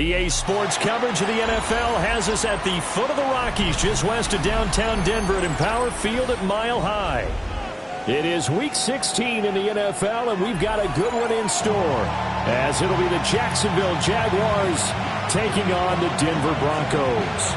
EA Sports coverage of the NFL has us at the foot of the Rockies, just west of downtown Denver at Empower Field at Mile High. It is Week 16 in the NFL, and we've got a good one in store, as it'll be the Jacksonville Jaguars taking on the Denver Broncos.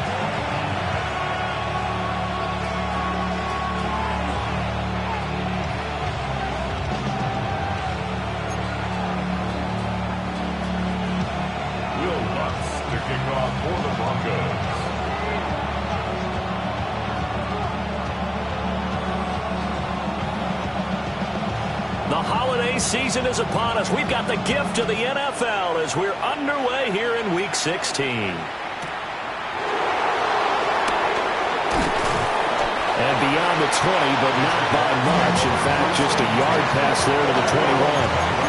Season is upon us. We've got the gift of the NFL as we're underway here in Week 16. And beyond the 20, but not by much. In fact, just a yard pass there to the 21.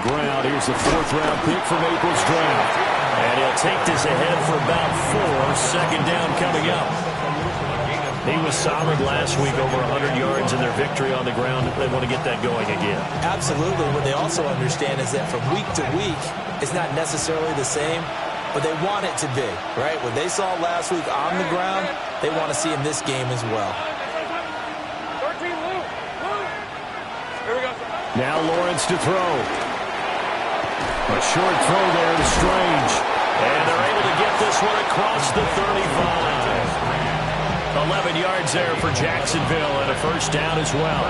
Ground. Here's the fourth-round pick from April's draft. And he'll take this ahead for about 4. Second down coming up. He was solid last week, over 100 yards in their victory on the ground. They want to get that going again. Absolutely. What they also understand is that from week to week, it's not necessarily the same, but they want it to be, right? What they saw last week on the ground, they want to see in this game as well. Now Lawrence to throw. A short throw there to Strange. And they're able to get this one across the 35. 11 yards there for Jacksonville and a first down as well.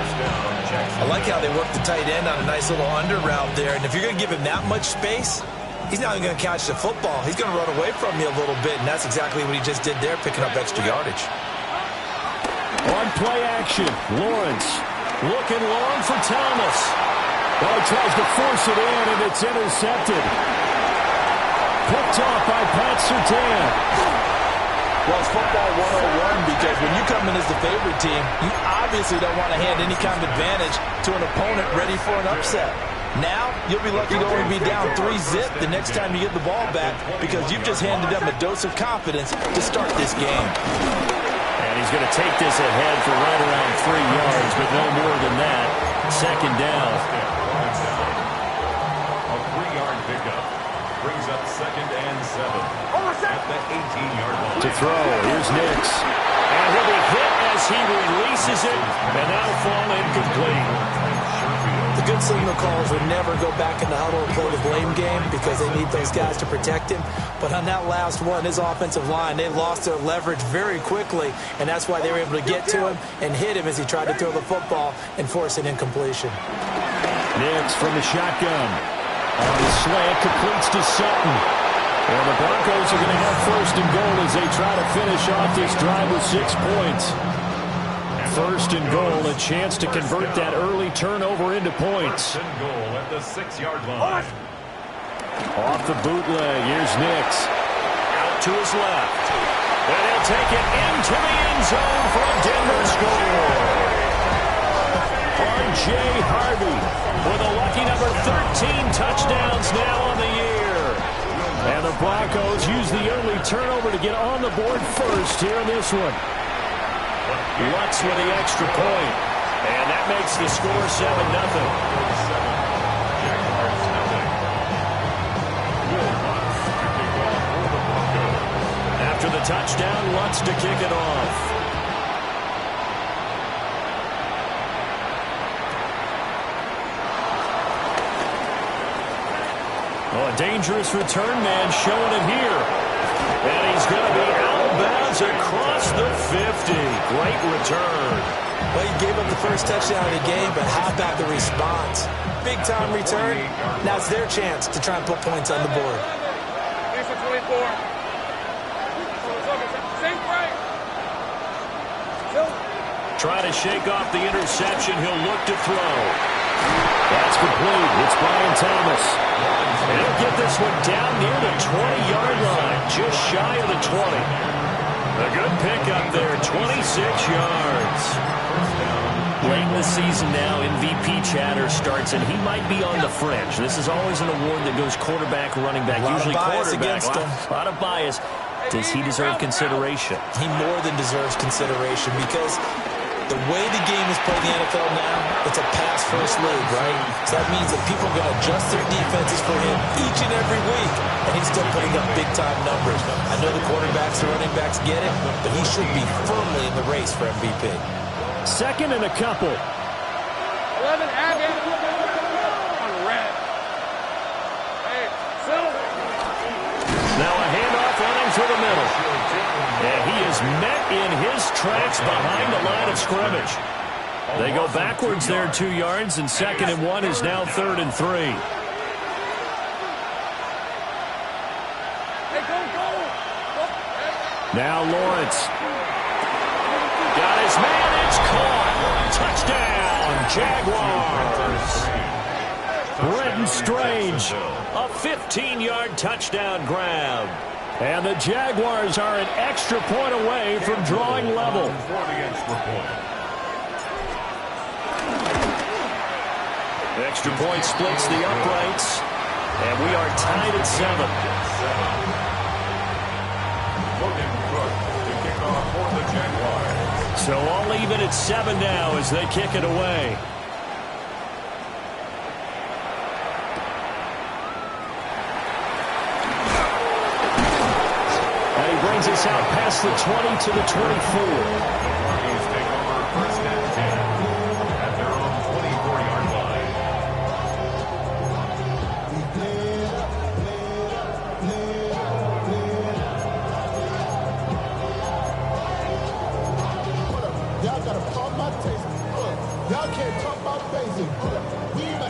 I like how they work the tight end on a nice little under route there. And if you're going to give him that much space, he's not even going to catch the football. He's going to run away from you a little bit, and that's exactly what he just did there, picking up extra yardage. On play action, Lawrence looking long for Thomas. Well, he tries to force it in, and it's intercepted. Picked off by Pat Surtain. Well, it's football 101 because when you come in as the favorite team, you obviously don't want to hand any kind of advantage to an opponent ready for an upset. Now, you'll be lucky to only be down 3-zip the next time you get the ball back because you've just handed them a dose of confidence to start this game. And he's going to take this ahead for right around 3 yards, but no more than that. Second down. A 3-yard pickup brings up 2nd and 7 at the 18-yard line. To throw, here's Nix. And he'll be hit as he releases it, and that'll fall incomplete. The good signal callers would never go back in the huddle and play the blame game because they need those guys to protect him. But on that last one, his offensive line, they lost their leverage very quickly, and that's why they were able to get to him and hit him as he tried to throw the football and force an incompletion. Nix from the shotgun. On the slant, completes to Sutton. And the Broncos are going to have first and goal as they try to finish off this drive with 6 points. First and goal, a chance to convert that early turnover into points. First and goal at the 6-yard line. Off the bootleg, here's Nix. Out to his left. And he'll take it into the end zone for a Denver score. R.J. Harvey with a lucky number 13 touchdowns now on the year. And the Broncos use the early turnover to get on the board first here in this one. Lutz with the extra point. And that makes the score 7-0. After the touchdown, Lutz to kick it off. Oh, a dangerous return man showing it here. And he's going to be out of bounds across the 50. Great return. Well, he gave up the first touchdown of the game, but how about the response? Big-time return. Now it's their chance to try and put points on the board. Try to shake off the interception. He'll look to throw. That's complete. It's Brian Thomas. And he'll get this one down near the 20-yard line, just shy of the 20. A good pickup there, 26 yards. Late in the season now, MVP chatter starts, and he might be on the fringe. This is always an award that goes quarterback, running back, usually quarterback. A lot of bias. Does he deserve consideration? He more than deserves consideration because the way the game is played in the NFL now, it's a pass-first league, right? So that means that people are going to adjust their defenses for him each and every week, and he's still putting up big-time numbers. I know the quarterbacks and running backs get it, but he should be firmly in the race for MVP. Second and a couple. 11, add it. On red. Hey, silver. Now a handoff running through the middle. And he is met in his tracks behind the line of scrimmage. They go backwards there 2 yards, and 2nd and 1 is now 3rd and 3. Hey, go. Now Lawrence. Got his man. It's caught. Touchdown, Jaguars. Brenton Strange, a 15-yard touchdown grab. And the Jaguars are an extra point away from drawing level. Extra point splits the uprights. And we are tied at 7. So all even at 7 now as they kick it away. And he brings us out past the 20 to the 24. Rockies take over 1st and 10 at their own 24-yard line.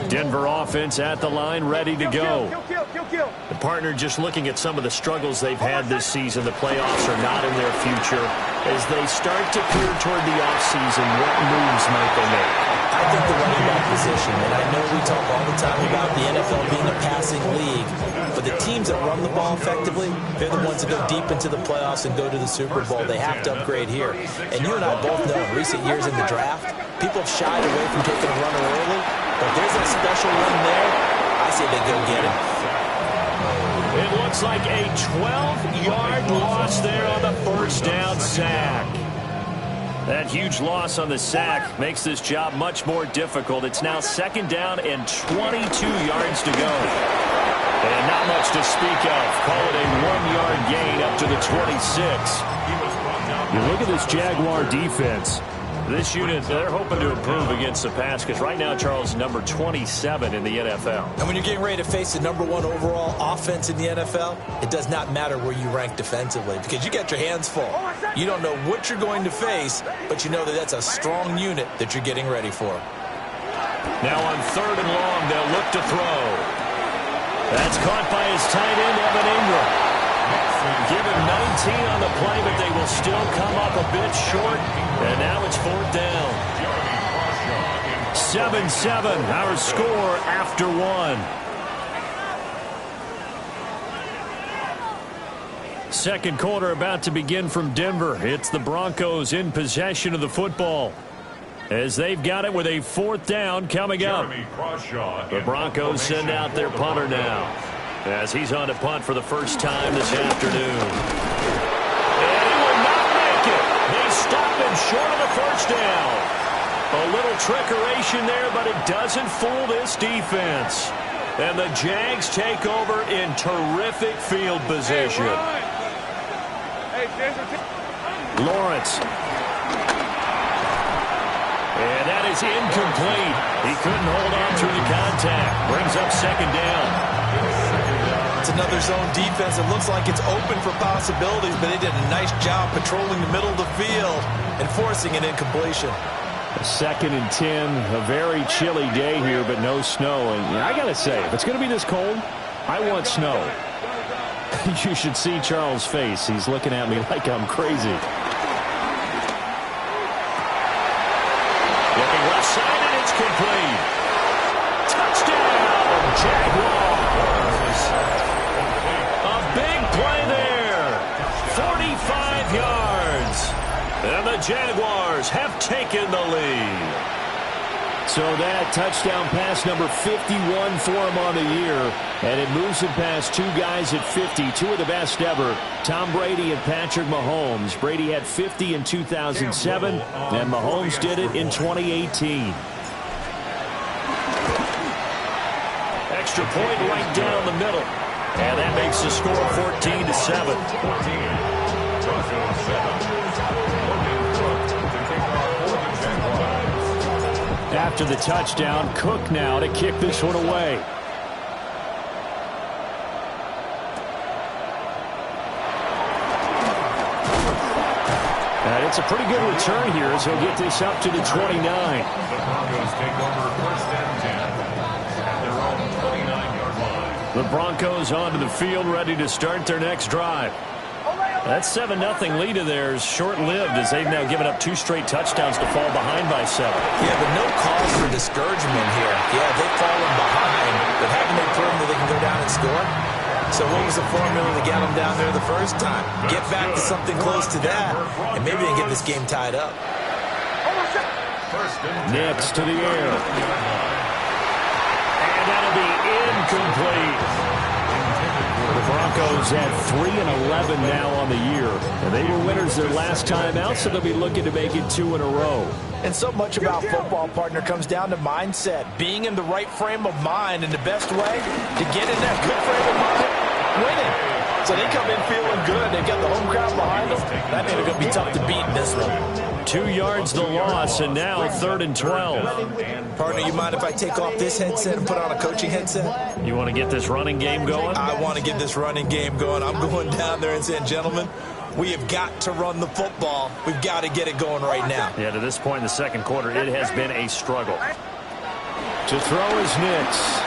Denver offense at the line, ready to go. Kill. The partner just looking at some of the struggles they've had this season. The playoffs are not in their future. As they start to peer toward the offseason, what moves might they make? I think the running back position, and I know we talk all the time about the NFL being a passing league, but the teams that run the ball effectively, they're the ones that go deep into the playoffs and go to the Super Bowl. They have to upgrade here. And you and I both know in recent years in the draft, people have shied away from taking a runner early, but there's a special one there. I say they go get him. It looks like a 12-yard loss there on the first down sack. That huge loss on the sack makes this job much more difficult. It's now 2nd down and 22 yards to go. And not much to speak of. Call it a 1-yard gain up to the 26. You look at this Jaguar defense. This unit, they're hoping to improve against the pass because right now, Charles, number 27 in the NFL. And when you're getting ready to face the #1 overall offense in the NFL, it does not matter where you rank defensively because you got your hands full. You don't know what you're going to face, but you know that that's a strong unit that you're getting ready for. Now on 3rd and long, they'll look to throw. That's caught by his tight end, Evan Ingram. Give him 19 on the play, but they will still come up a bit short. And now it's 4th down. 7-7, our score after 1. Second quarter about to begin from Denver. It's the Broncos in possession of the football, as they've got it with a 4th down coming up. The Broncos send out their punter now, as he's on to punt for the first time this afternoon. And he will not make it. They stop him short of the first down. A little trickeration there, but it doesn't fool this defense. And the Jags take over in terrific field position. Lawrence. And that is incomplete. He couldn't hold on through the contact. Brings up 2nd down. It's another zone defense. It looks like it's open for possibilities, but they did a nice job patrolling the middle of the field and forcing an incompletion. 2nd and 10, a very chilly day here, but no snow. And I got to say, if it's going to be this cold, I want snow. You should see Charles' face. He's looking at me like I'm crazy. Looking left side, and it's complete. Touchdown, Jaguars. A big play there. 45 yards. And the Jaguars have taken the lead. So that touchdown pass number 51 for him on the year. And it moves him past two guys at 50, two of the best ever, Tom Brady and Patrick Mahomes. Brady had 50 in 2007, and Mahomes did it in 2018. Extra point right down the middle. And that makes the score 14-7. After the touchdown, Cook now to kick this one away. And it's a pretty good return here as he'll get this up to the 29. The Broncos take over first and 10 at their own 29-yard line. The Broncos onto the field, ready to start their next drive. That 7-0 lead of theirs short-lived as they've now given up 2 straight touchdowns to fall behind by 7. Yeah, but no cause for discouragement here. Yeah, they've fallen behind, but haven't they proven that they can go down and score? So what was the formula to get them down there the first time? Get back to something close to that, and maybe they can get this game tied up. Nix to the air. And that'll be incomplete. The Broncos at 3-11 now on the year. And they were winners their last time out, so they'll be looking to make it 2 in a row. And so much about football, partner, comes down to mindset. Being in the right frame of mind, and the best way to get in that good frame of mind, winning. So they come in feeling good. They've got the home crowd behind them. That means they're going to be tough to beat in this one. 2 yards the loss, and now 3rd and 12. Partner, you mind if I take off this headset and put on a coaching headset? You want to get this running game going? I want to get this running game going. I'm going down there and saying, gentlemen, we have got to run the football. We've got to get it going right now. Yeah, to this point in the second quarter, it has been a struggle. To throw is Nix.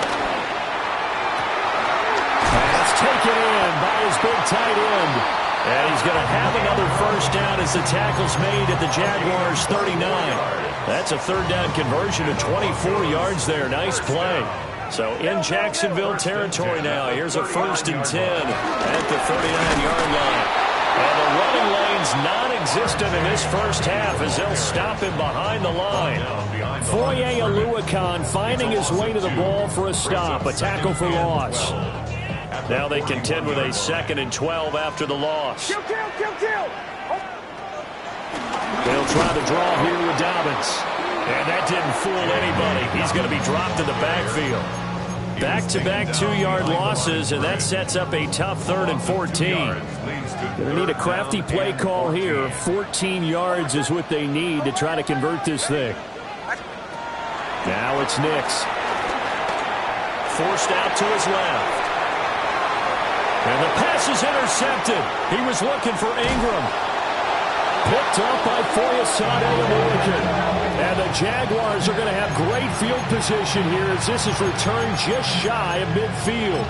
That's taken in by his big tight end. And he's going to have another first down as the tackle's made at the Jaguars' 39. That's a 3rd down conversion of 24 yards there. Nice play. So in Jacksonville territory now. Here's a 1st and 10 at the 39-yard line. And the running lane's non-existent in this first half as they'll stop him behind the line. Foye Oluokun finding his way to the ball for a stop. A tackle for loss. Now they contend with a 2nd and 12 after the loss. Kill. They'll try to draw here with Dobbins. And that didn't fool anybody. He's going to be dropped in the backfield. Back-to-back 2-yard losses, and that sets up a tough 3rd and 14. Going to need a crafty play call here. 14 yards is what they need to try to convert this thing. Now it's Nix. Forced out to his left. And the pass is intercepted. He was looking for Ingram. Picked up by Foyesade Oluokun. And the Jaguars are going to have great field position here as this is returned just shy of midfield.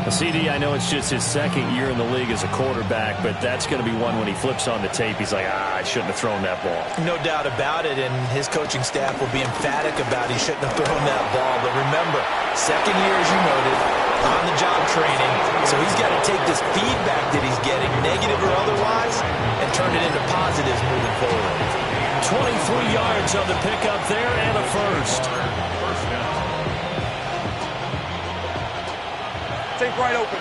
CD, I know it's just his 2nd year in the league as a quarterback, but that's going to be one when he flips on the tape. He's like, I shouldn't have thrown that ball. No doubt about it, and his coaching staff will be emphatic about he shouldn't have thrown that ball. But remember, 2nd year, as you noted, on-the-job training, so he's got to take this feedback that he's getting, negative or otherwise, and turn it into positives moving forward. 23 yards on the pickup there and a first. Take right open.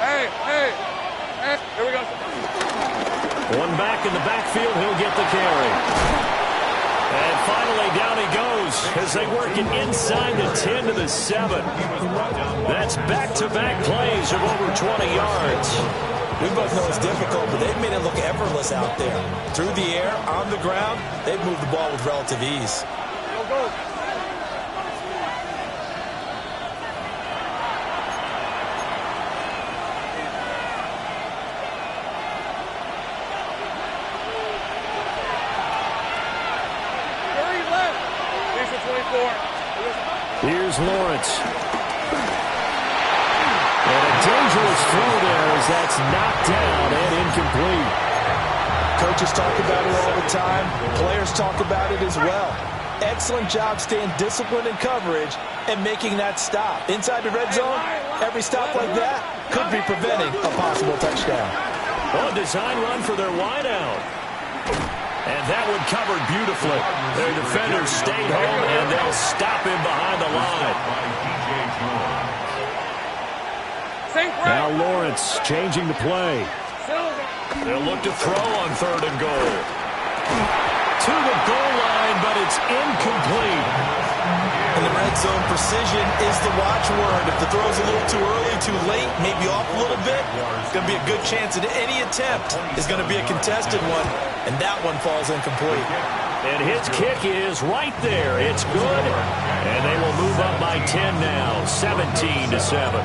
Hey. Here we go. One back in the backfield, he'll get the carry. And finally, down he goes as they work it inside the 10 to the 7. That's back-to-back plays of over 20 yards. We both know it's difficult, but they've made it look effortless out there. Through the air, on the ground, they've moved the ball with relative ease. Go. Here's Lawrence. And a dangerous throw there as that's knocked down and incomplete. Coaches talk about it all the time. Players talk about it as well. Excellent job staying disciplined in coverage and making that stop. Inside the red zone, every stop like that could be preventing a possible touchdown. Oh, design run for their wideout. And that one covered beautifully. Their defenders stayed home, and they'll stop him behind the line. Now Lawrence changing the play. They'll look to throw on 3rd and goal. To the goal line, but it's incomplete. In the red zone, precision is the watchword. If the throw's a little too early, too late, maybe off a little bit, it's going to be a good chance that any attempt is going to be a contested one, and that one falls incomplete. And his kick is right there. It's good, and they will move up by 10 now, 17-7.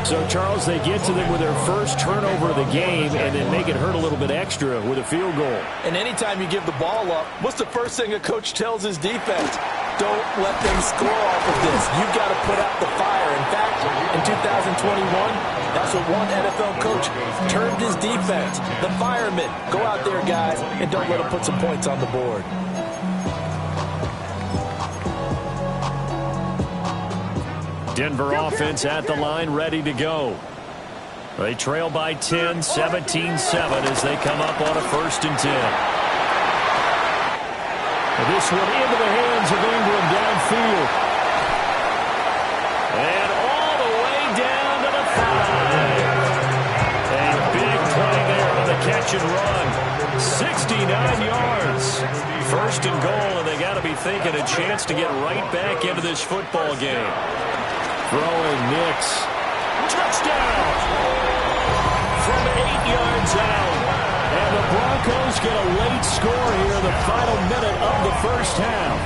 So, Charles, they get to them with their first turnover of the game and then make it hurt a little bit extra with a field goal. And anytime you give the ball up, what's the first thing a coach tells his defense? Don't let them score off of this. You've got to put out the fire. In fact, in 2021, that's what one NFL coach termed his defense, the firemen. Go out there, guys, and don't let them put some points on the board. Denver offense at the line, ready to go. They trail by 10, 17-7 as they come up on a 1st and 10. This one into the hands of Ingram downfield. And all the way down to the 5. A big play there on the catch and run. 69 yards. 1st and goal, and they got to be thinking a chance to get right back into this football game. Throwing Nix. Touchdown! From 8 yards out. And the Broncos get a late score here in the final minute of the first half.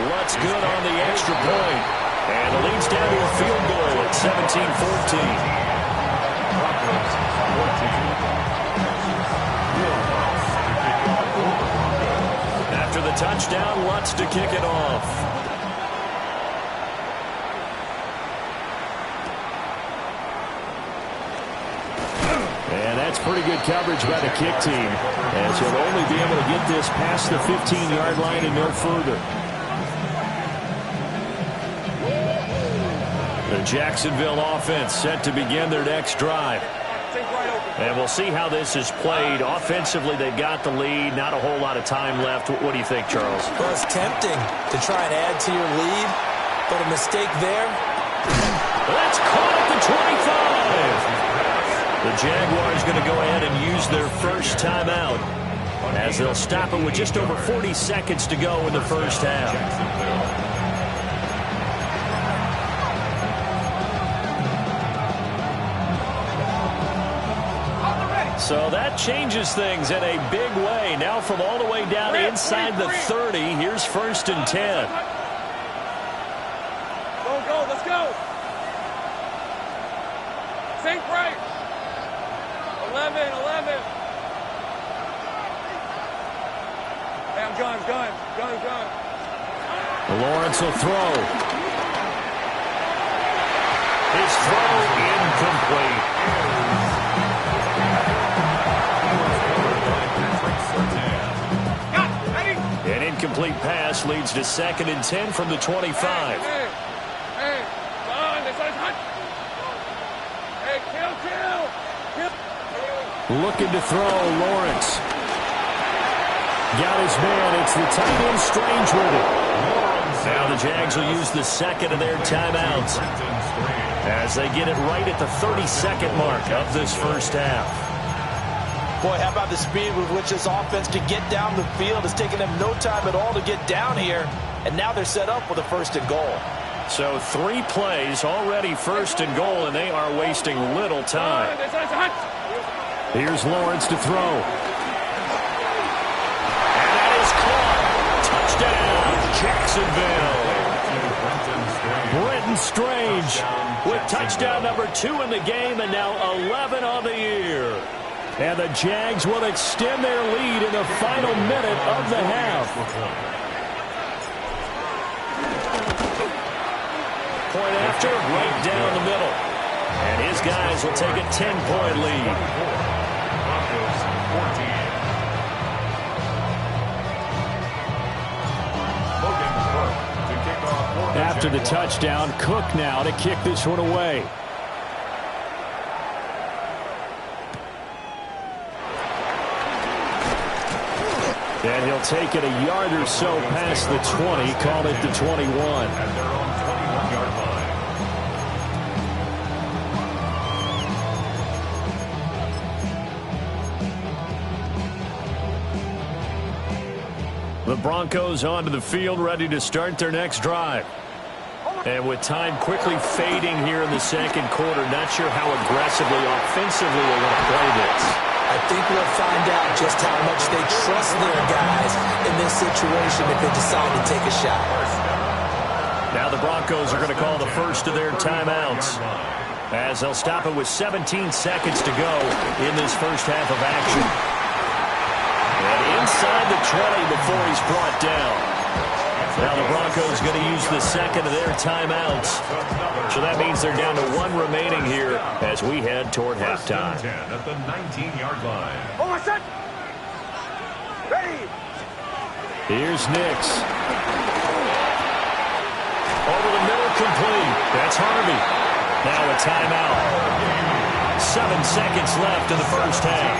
Lutz good on the extra point. And it leads down to a field goal at 17-14. After the touchdown, Lutz to kick it off. And that's pretty good coverage by the kick team, as he'll only be able to get this past the 15-yard line and no further. The Jacksonville offense set to begin their next drive. And we'll see how this is played. Offensively, they've got the lead. Not a whole lot of time left. What do you think, Charles? Well, it's tempting to try and add to your lead, but a mistake there. That's caught at the 25. The Jaguars going to go ahead and use their first timeout, as they'll stop it with just over 40 seconds to go in the first half. So that changes things in a big way. Now from all the way down inside the 30, here's 1st and 10. Go, let's go. Think right. 11. Hey, I'm gun. Lawrence will throw. His throw incomplete. An incomplete pass leads to 2nd and 10 from the 25. Hey, kill. Looking to throw, Lawrence. Got his man. It's the tight end Strange with it. Now the Jags will use the 2nd of their timeouts as they get it right at the 32nd mark of this first half. Boy, how about the speed with which this offense can get down the field? It's taken them no time at all to get down here, and now they're set up with a 1st and goal. So 3 plays already 1st and goal, and they are wasting little time. Here's Lawrence to throw. And that is caught. Touchdown, Jacksonville. Brenton Strange with touchdown number 2 in the game, and now 11 on the year. And the Jags will extend their lead in the final minute of the half. Point after, right down the middle. And his guys will take a 10-point lead. After the touchdown, Cook now to kick this one away. They'll take it a yard or so past the 20, call it the 21. At their own 21-yard line. The Broncos onto the field, ready to start their next drive. And with time quickly fading here in the second quarter, not sure how aggressively, offensively they want to play this. I think we'll find out just how much they trust their guys in this situation if they decide to take a shot. Now the Broncos are going to call the first of their timeouts, as they'll stop it with 17 seconds to go in this first half of action. And inside the 20 before he's brought down. Now the Broncos going to use the second of their timeouts. So that means they're down to one remaining here as we head toward halftime. At the 19-yard line. Oh, my son! Ready! Here's Nix. Over the middle, complete. That's Harvey. Now a timeout. 7 seconds left in the first half.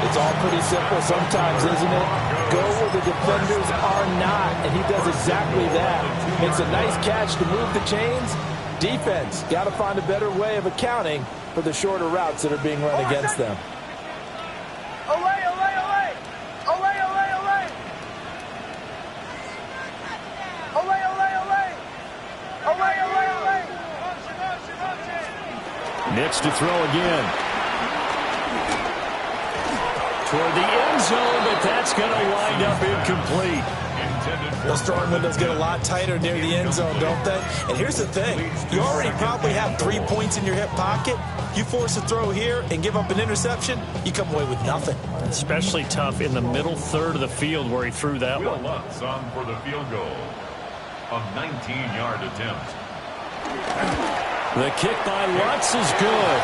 It's all pretty simple sometimes, isn't it? Go where the defenders are not, and he does exactly that. Makes a nice catch to move the chains. Defense, got to find a better way of accounting for the shorter routes that are being run against them. Away, away, away! Away, away, away! Away, away, away! Away, away, away! Nix to throw again. Toward the end zone, but that's going to wind up incomplete. Those throwing windows get a lot tighter near the end zone, don't they? And here's the thing. You already probably have 3 points in your hip pocket. You force a throw here and give up an interception, you come away with nothing. Especially tough in the middle third of the field where he threw that Will one. Lutz on for the field goal. A 19-yard attempt. The kick by Lutz is good.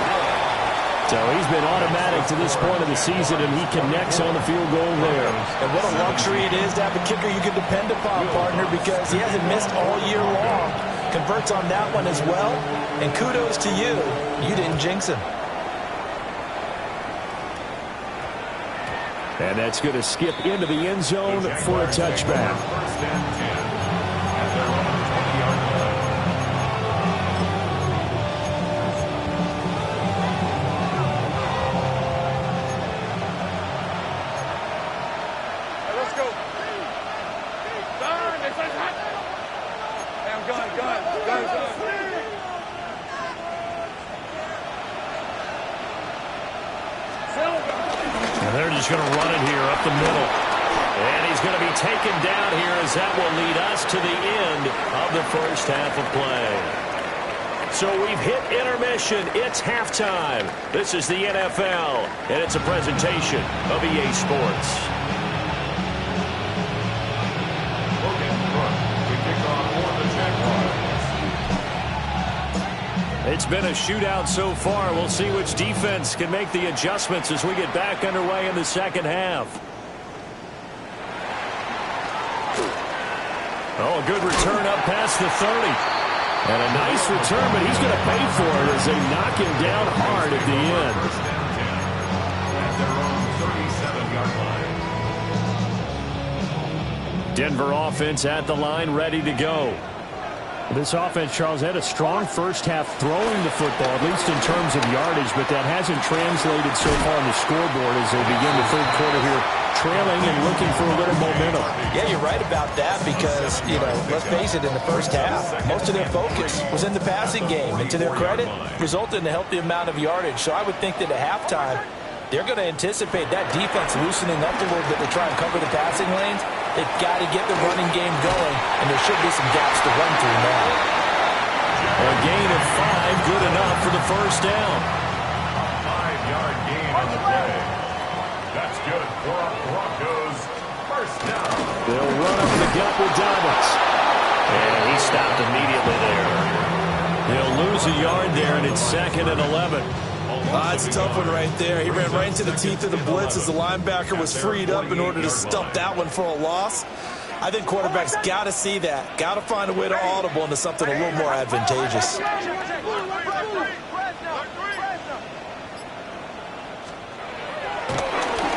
So he's been automatic to this point of the season, and he connects on the field goal there. And what a luxury it is to have a kicker you can depend upon, partner, because he hasn't missed all year long. Converts on that one as well. And kudos to you. You didn't jinx him. And that's going to skip into the end zone for a touchback. First and 10 at their own 20-yard line. Let's go. Darn, it's like hot. Hey, I'm gun. And they're just going to run it here up the middle. And he's going to be taken down here as that will lead us to the end of the first half of play. So we've hit intermission. It's halftime. This is the NFL, and it's a presentation of EA Sports. Logan Brooks, we kick off for the Jaguars. It's been a shootout so far. We'll see which defense can make the adjustments as we get back underway in the second half. Oh, a good return up past the 30. And a nice return, but he's going to pay for it as they knock him down hard at the end. First and 10 at their own 37-yard line. Denver offense at the line, ready to go. This offense, Charles, had a strong first half throwing the football, at least in terms of yardage, but that hasn't translated so far on the scoreboard as they begin the third quarter here, trailing and looking for a little momentum. Yeah, you're right about that because, let's face it, in the first half, most of their focus was in the passing game. And to their credit, resulted in a healthy amount of yardage. So I would think that at halftime, they're going to anticipate that defense loosening up a little bit to try and cover the passing lanes. They've got to get the running game going, and there should be some gaps to run through now. A gain of 5, good enough for the first down. A 5-yard gain on the play. That's good for our Broncos. First down. They'll run up the gut with Dobbins. And he stopped immediately there. He'll lose a yard there, and it's 2nd and 11. It's a tough one right there. He ran right into the teeth of the blitz as the linebacker was freed up in order to stuff that one for a loss. I think quarterbacks got to see that. Got to find a way to audible into something a little more advantageous.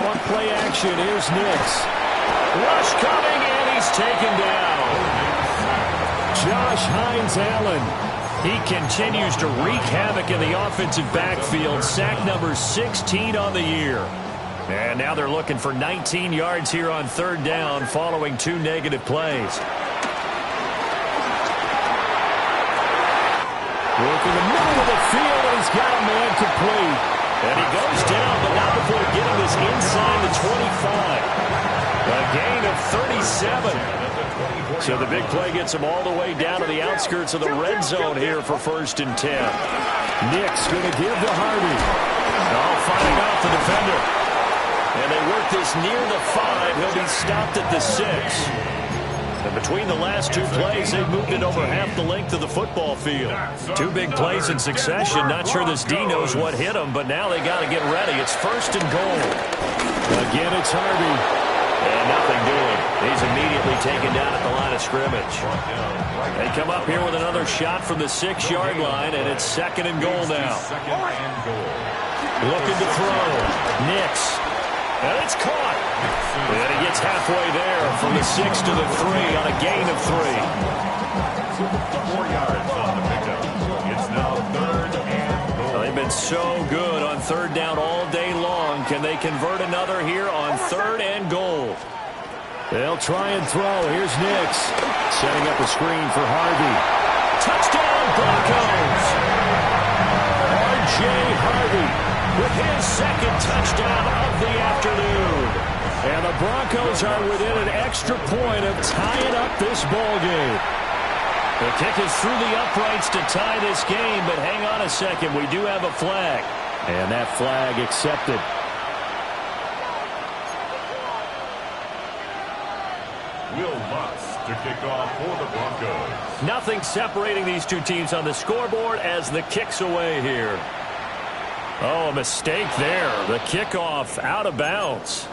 On play action, here's Nix. Rush coming, and he's taken down. Josh Hines-Allen. He continues to wreak havoc in the offensive backfield. Sack number 16 on the year. And now they're looking for 19 yards here on third down following 2 negative plays. Working the middle of the field, and he's got a man complete. And he goes down, but not before getting this inside the 25. A gain of 37. So the big play gets him all the way down to the outskirts of the red zone here for 1st and 10. Nick's going to give to Harvey. Oh, fighting off the defender. And they work this near the 5. He'll be stopped at the 6. And between the last 2 plays, they've moved it over half the length of the football field. 2 big plays in succession. Not sure this D knows what hit him, but now they got to get ready. It's 1st and goal. Again, it's Harvey. And nothing doing. He's immediately taken down at the line of scrimmage. They come up here with another shot from the 6-yard line, and it's 2nd and goal now. Looking to throw. Nix. And it's caught. And he gets halfway there from the 6 to the 3 on a gain of 3. 4 yards on the pickup. It's now 3rd and goal. They've been so good on third down all day long. Can they convert another here on 3rd and goal? They'll try and throw. Here's Nix. Setting up a screen for Harvey. Touchdown, Broncos! R.J. Harvey with his 2nd touchdown of the afternoon. And the Broncos are within an extra point of tying up this ball game. The kick is through the uprights to tie this game, but hang on a second. We do have a flag. And that flag accepted. Will Lutz to kick off for the Broncos. Nothing separating these 2 teams on the scoreboard as the kick's away here. Oh, a mistake there. The kickoff out of bounds.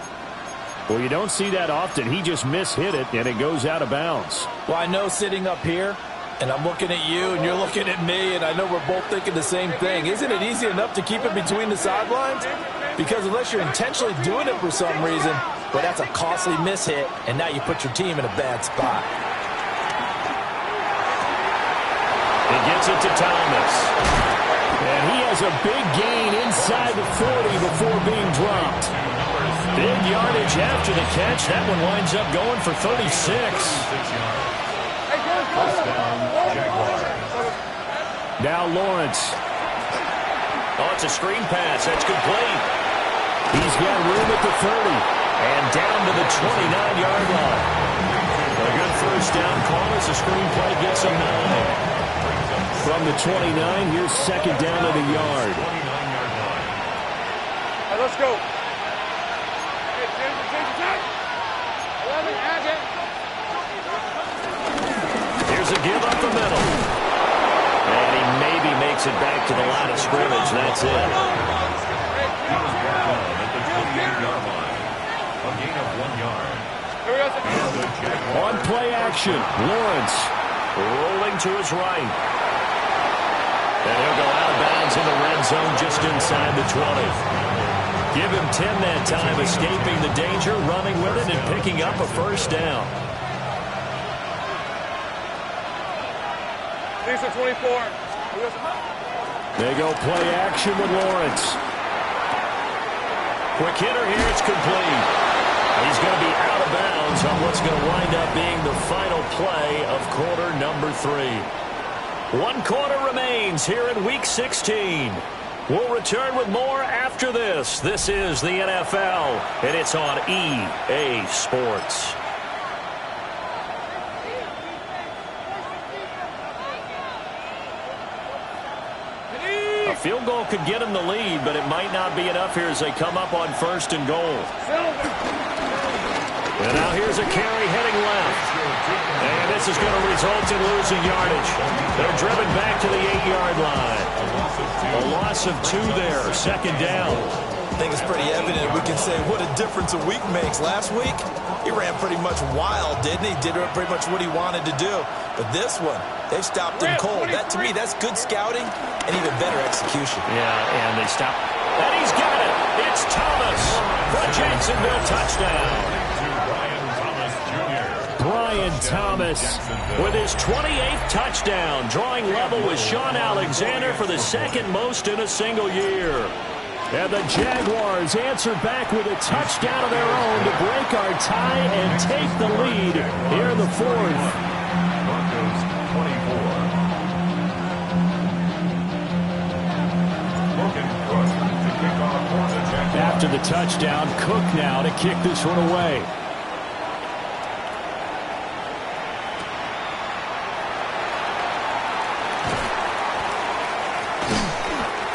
Well, you don't see that often. He just mishit it, and it goes out of bounds. Well, I know sitting up here, and I'm looking at you, and you're looking at me, and I know we're both thinking the same thing. Isn't it easy enough to keep it between the sidelines? Because unless you're intentionally doing it for some reason, well, that's a costly mishit, and now you put your team in a bad spot. He gets it to Thomas. And he has a big gain inside the 40 before being dropped. Big yardage after the catch. That one winds up going for 36. Now Lawrence. Oh, it's a screen pass. That's complete. He's got room at the 30. And down to the 29-yard line. A good 1st down call as the screen play gets him 9. From the 29, here's 2nd down at the yard. Hey, let's go. Hey, change attack. 11, add it. Here's a give up the middle. And he maybe makes it back to the line of scrimmage. That's it. At the 28-yard line. A gain of 1 yard. Here we go. On play action, Lawrence rolling to his right. And he'll go out of bounds in the red zone just inside the 20. Give him 10 that time, escaping the danger, running with it, and picking up a 1st down. These are 24. They go play action with Lawrence. Quick hitter here, it's complete. He's going to be out of bounds on what's going to wind up being the final play of quarter number 3. 1 quarter remains here in Week 16. We'll return with more after this. This is the NFL, and it's on EA Sports. A field goal could get him the lead, but it might not be enough here as they come up on 1st and goal. And now here's a carry heading left. And this is going to result in losing yardage. They're driven back to the 8-yard line. A loss of 2 there, 2nd down. I think it's pretty evident we can say what a difference a week makes. Last week, he ran pretty much wild, didn't he? Did pretty much what he wanted to do. But this one, they stopped him cold. That, to me, that's good scouting and even better execution. Yeah, and they stopped. And he's got it. It's Thomas for a Jacksonville touchdown. Thomas with his 28th touchdown, drawing level with Sean Alexander for the second most in a single year. And the Jaguars answer back with a touchdown of their own to break our tie and take the lead here in the fourth. Broncos 24. Logan Cook to kick off for the Jaguars. After the touchdown, Cook now to kick this one away.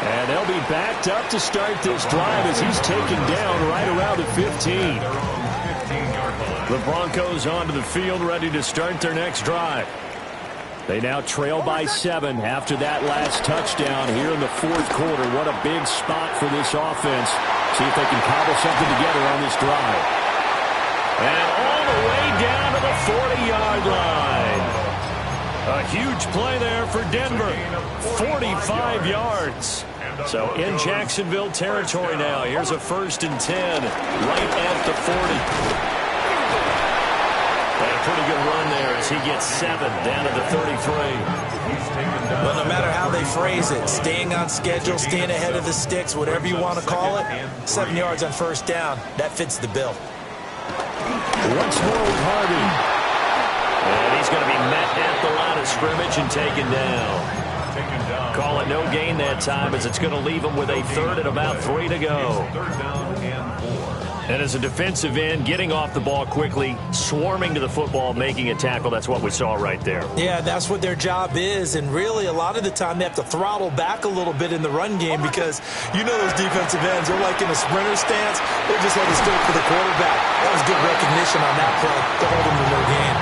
And they'll be backed up to start this drive as he's taken down right around the 15. The Broncos onto the field ready to start their next drive. They now trail by 7 after that last touchdown here in the fourth quarter. What a big spot for this offense. See if they can cobble something together on this drive. And all the way down to the 40-yard line. A huge play there for Denver. 45 yards. So in Jacksonville territory now. Here's a 1st and 10 right at the 40. And a pretty good run there as he gets 7 down to the 33. Well, no matter how they phrase it, staying on schedule, staying ahead of the sticks, whatever you want to call it, 7 yards on 1st down, that fits the bill. Once more with Harvey. And he's going to be met at the line of scrimmage and taken down. Call it no gain that time as it's going to leave him with a 3rd and about 3 to go. 3rd down and 4. And as a defensive end, getting off the ball quickly, swarming to the football, making a tackle, that's what we saw right there. Yeah, that's what their job is, and really a lot of the time they have to throttle back a little bit in the run game because you know those defensive ends, they're like in a sprinter stance, they're just headed straight for the quarterback. That was good recognition on that play to hold them to no gain.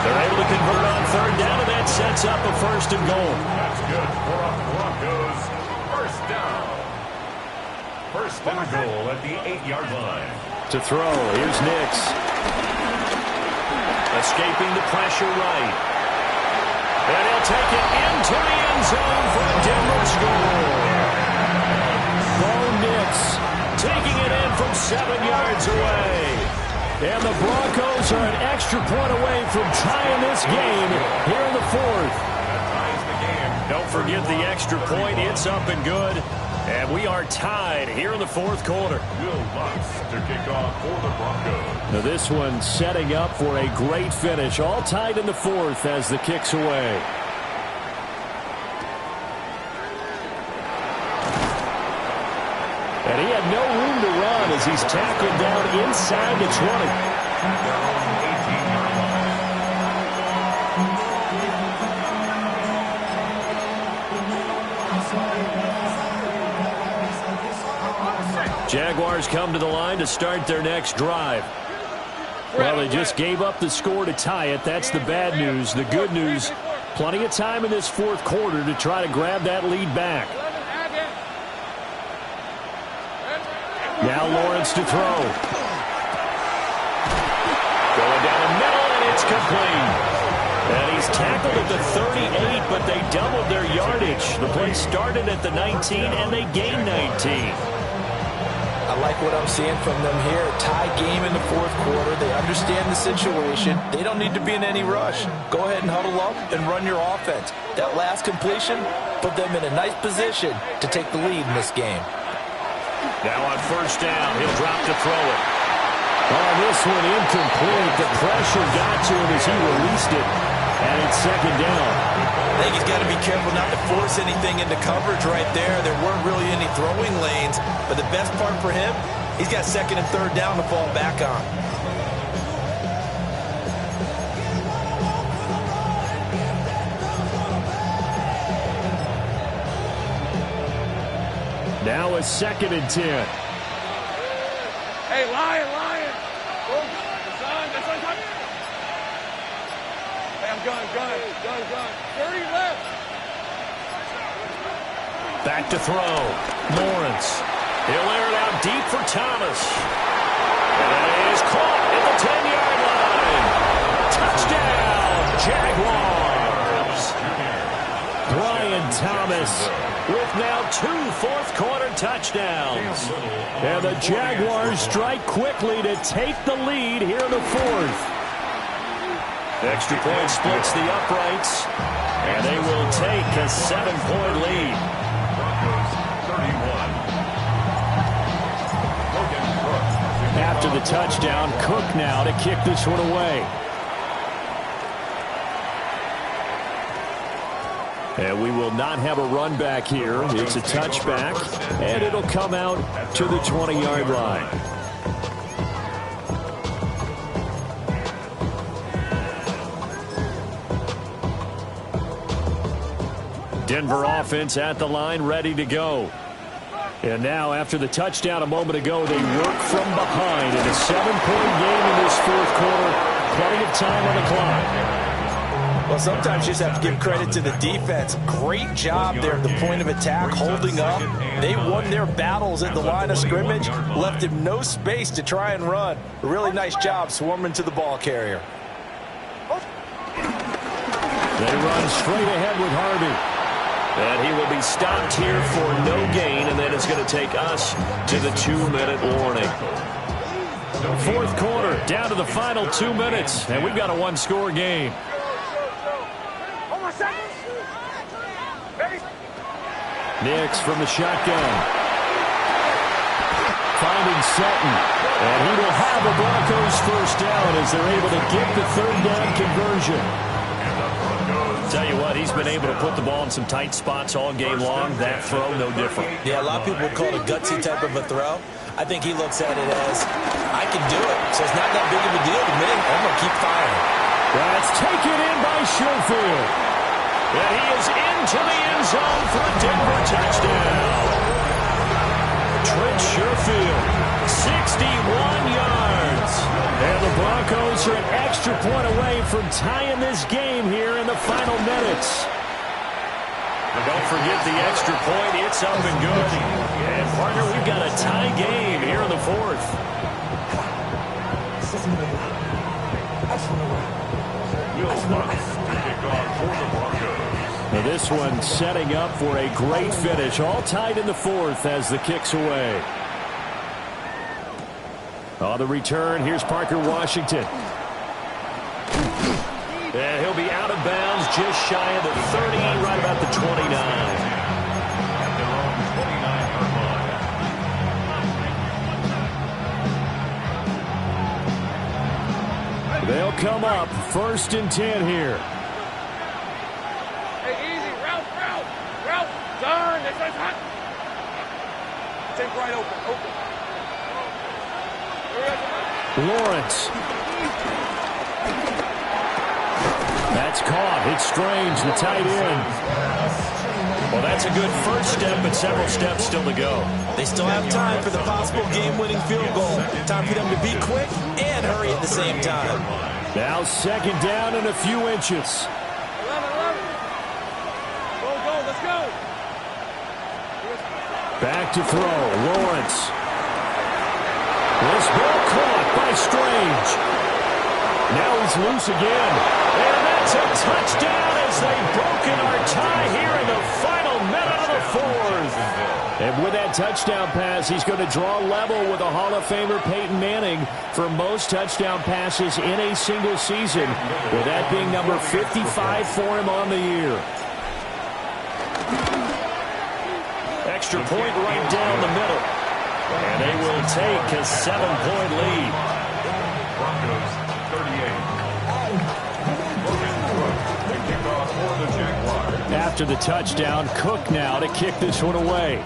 They're able to convert on 3rd down, and that sets up a 1st and goal. That's good for the Broncos. 1st down. 1st and goal at the 8-yard line. To throw, here's Nix. Escaping the pressure right. And he'll take it into the end zone for a Denver score. Bo Nix taking it in from 7 yards away. And the Broncos are an extra point away from tying this game here in the fourth. Don't forget the extra point. It's up and good. And we are tied here in the fourth quarter. Will Lutz to kick off for the Broncos. Now this one setting up for a great finish. All tied in the fourth as the kick's away. And he had no room to run as he's tackled down inside the 20. Jaguars come to the line to start their next drive. Well, they just gave up the score to tie it. That's the bad news. The good news, plenty of time in this fourth quarter to try to grab that lead back. Now Lawrence to throw. Going down the middle, and it's complete. And he's tackled at the 38, but they doubled their yardage. The play started at the 19, and they gained 19. I like what I'm seeing from them here. Tie game in the fourth quarter. They understand the situation. They don't need to be in any rush. Go ahead and huddle up and run your offense. That last completion put them in a nice position to take the lead in this game. Now on 1st down, he'll drop to throw it. Oh, this one incomplete. The pressure got to him as he released it. And it's 2nd down. I think he's got to be careful not to force anything into coverage right there. There weren't really any throwing lanes. But the best part for him, he's got 2nd and 3rd down to fall back on. Now a 2nd and 10. Hey, Lion. Oh, that's on. Hey, I'm gun. 30 left. Back to throw. Lawrence. He'll air it out deep for Thomas. And it is caught at the 10-yard line. Touchdown, Jaguars. Brian Thomas with now 2 fourth-quarter touchdowns. And the Jaguars strike quickly to take the lead here in the fourth. Extra point splits the uprights, and they will take a 7-point lead. After the touchdown, Cook now to kick this one away. And we will not have a run back here. It's a touchback, and it'll come out to the 20-yard line. Denver offense at the line, ready to go. And now, after the touchdown a moment ago, they work from behind in a 7-point game in this fourth quarter. Plenty of time on the clock. Well, sometimes you just have to give credit to the defense. Great job there at the point of attack, holding up. They won their battles at the line of scrimmage, left him no space to try and run. A really nice job swarming to the ball carrier. They run straight ahead with Harvey. And he will be stopped here for no gain, and then it's going to take us to the 2-minute warning. Fourth quarter, down to the final 2 minutes, and we've got a one-score game. Nix from the shotgun. Finding Sutton. And he will have a Broncos first down as they're able to get the third down conversion. Tell you what, he's been able to put the ball in some tight spots all game long. That throw, no different. Yeah, a lot of people would call it a gutsy type of a throw. I think he looks at it as, I can do it. So it's not that big of a deal to me. I'm going to keep firing. That's taken in by Sherfield. And he is into the end zone for a Denver touchdown. Trent Sherfield, 61 yards. And the Broncos are an extra point away from tying this game here in the final minutes. But don't forget the extra point. It's up and good. And, partner, we've got a tie game here in the fourth. Now this one setting up for a great finish. All tied in the fourth as the kick's away. On the return, here's Parker Washington. And he'll be out of bounds just shy of the 30, right about the 29. They'll come up 1st and 10 here. Hey, easy. Route. Turn. This is hot. Take right open. Lawrence. That's caught. It's Strange, the tight end. Well, that's a good first step, but several steps still to go. They still have time for the possible game-winning field goal. Time for them to be quick and hurry at the same time. Now 2nd down and a few inches. 11. Go. Let's go. Back to throw. Lawrence. This ball caught by Strange. Now he's loose again. And that's a touchdown as they've broken our tie here in the final minute of the fourth. And with that touchdown pass, he's going to draw level with a Hall of Famer Peyton Manning for most touchdown passes in a single season, with that being number 55 for him on the year. Extra point right down the middle. And they will take a 7-point lead. Broncos 38. After the touchdown, Cook now to kick this one away.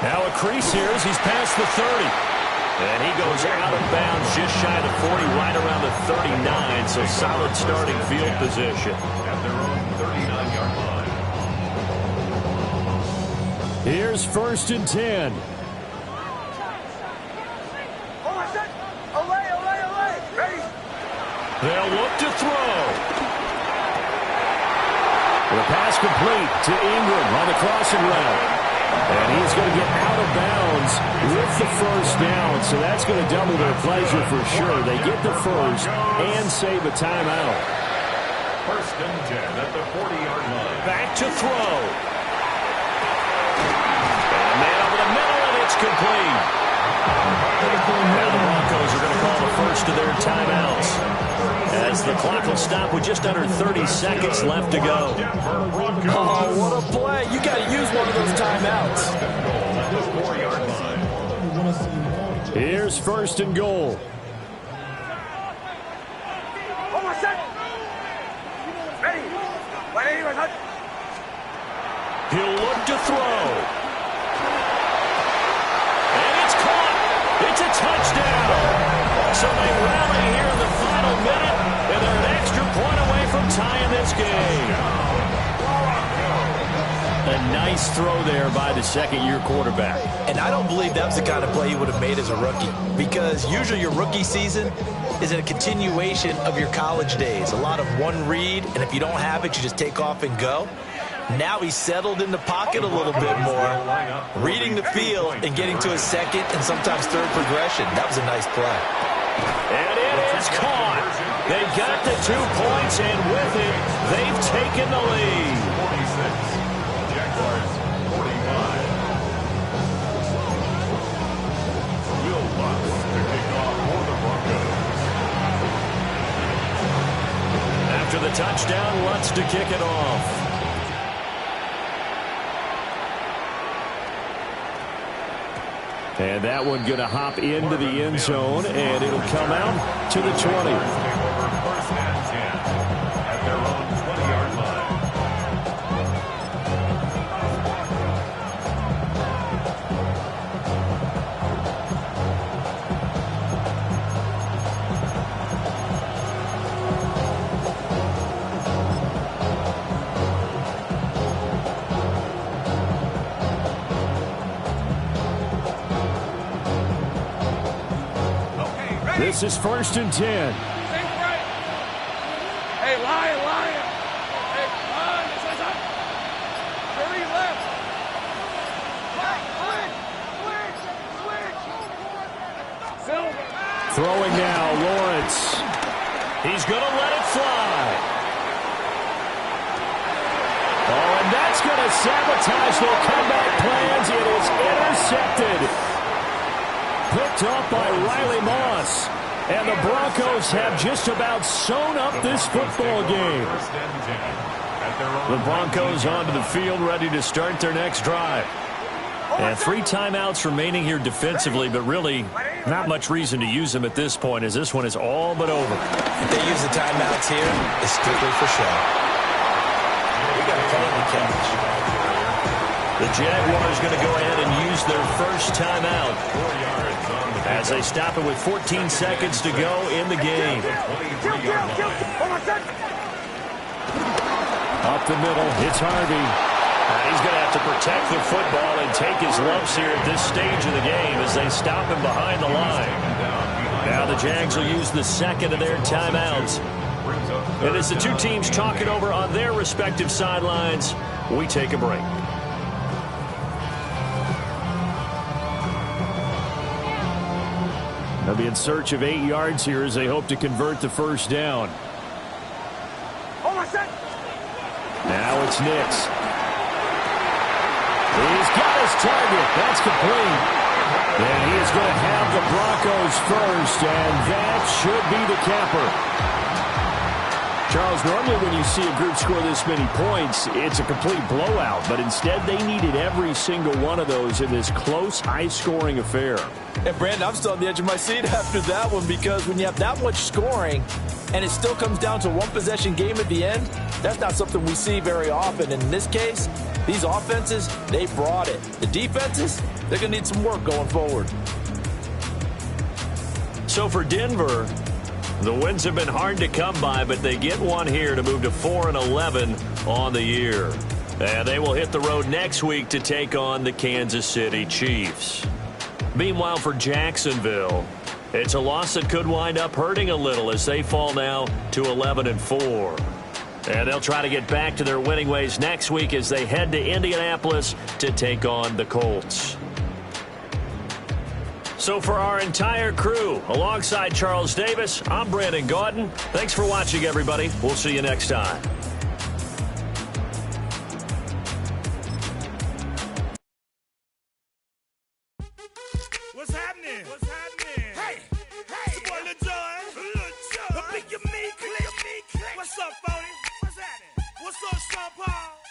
Now a crease here as he's past the 30. And he goes out of bounds just shy of the 40, right around the 39. So solid starting field position. At their own 39-yard line. Here's 1st and 10. They'll look to throw. The pass complete to Ingram on the crossing route. And he's going to get out of bounds with the first down. So that's going to double their pleasure for sure. They get the first and save a timeout. 1st and 10 at the 40-yard line. Back to throw. And man over the middle, and It's complete. Now the Broncos are going to call the first of their timeouts, as the clock will stop with just under 30 seconds left to go. Oh, what a play. You got to use one of those timeouts. Here's first and goal. He'll look to throw. And it's caught. It's a touchdown. So they rally here in the final minute, and they're an extra point away from tying this game. A nice throw there by the second-year quarterback. And I don't believe that was the kind of play he would have made as a rookie, because usually your rookie season is a continuation of your college days. A lot of one read, and if you don't have it, you just take off and go. Now he's settled in the pocket a little bit more, reading the field and getting to his second and sometimes third progression. That was a nice play. And it is caught. They got the 2 points, and with it, they've taken the lead. 46. Jaguars 45. Will Lutz to kick off for the Broncos. After the touchdown, Lutz to kick it off. And that one going to hop into the end zone, and it'll come out to the 20. First and 10 at their own 20-yard line. This is first and 10. Hey, Lion. Hey, come on. Hurry left. Switch. Silver. Throwing now, Lawrence. He's going to let it fly. Oh, and that's going to sabotage their comeback plans. It is intercepted. Picked off by Riley Moss. And the Broncos have just about sewn up this football game. The Broncos onto the field, ready to start their next drive. And 3 timeouts remaining here defensively, but really not much reason to use them at this point, as this one is all but over. If they use the timeouts here, it's strictly for show. We got a penalty catch. The Jaguars going to go ahead and use their first timeout as they stop it with 14 seconds to go in the game. Up the middle, it's Harvey. He's going to have to protect the football and take his lumps here at this stage of the game as they stop him behind the line. Now the Jags will use the second of their timeouts. And as the two teams talk it over on their respective sidelines, we take a break. They'll be in search of 8 yards here as they hope to convert the first down. Now it's Nix. He's got his target. That's complete. And he is going to have the Broncos first, and that should be the capper. Charles, normally when you see a group score this many points, it's a complete blowout. But instead, they needed every single one of those in this close, high-scoring affair. And, Brandon, I'm still on the edge of my seat after that one, because when you have that much scoring and it still comes down to one possession game at the end, that's not something we see very often. And in this case, these offenses, they brought it. The defenses, they're going to need some work going forward. So for Denver, the wins have been hard to come by, but they get one here to move to 4-11 on the year. And they will hit the road next week to take on the Kansas City Chiefs. Meanwhile, for Jacksonville, it's a loss that could wind up hurting a little as they fall now to 11-4. And they'll try to get back to their winning ways next week as they head to Indianapolis to take on the Colts. So for our entire crew, alongside Charles Davis, I'm Brandon Gaudin. Thanks for watching, everybody. We'll see you next time. What's happening? What's happening? Hey, it's your boy Lil Jon. The big your me click. What's up, Phony? What's happening? What's up, Sean Paul?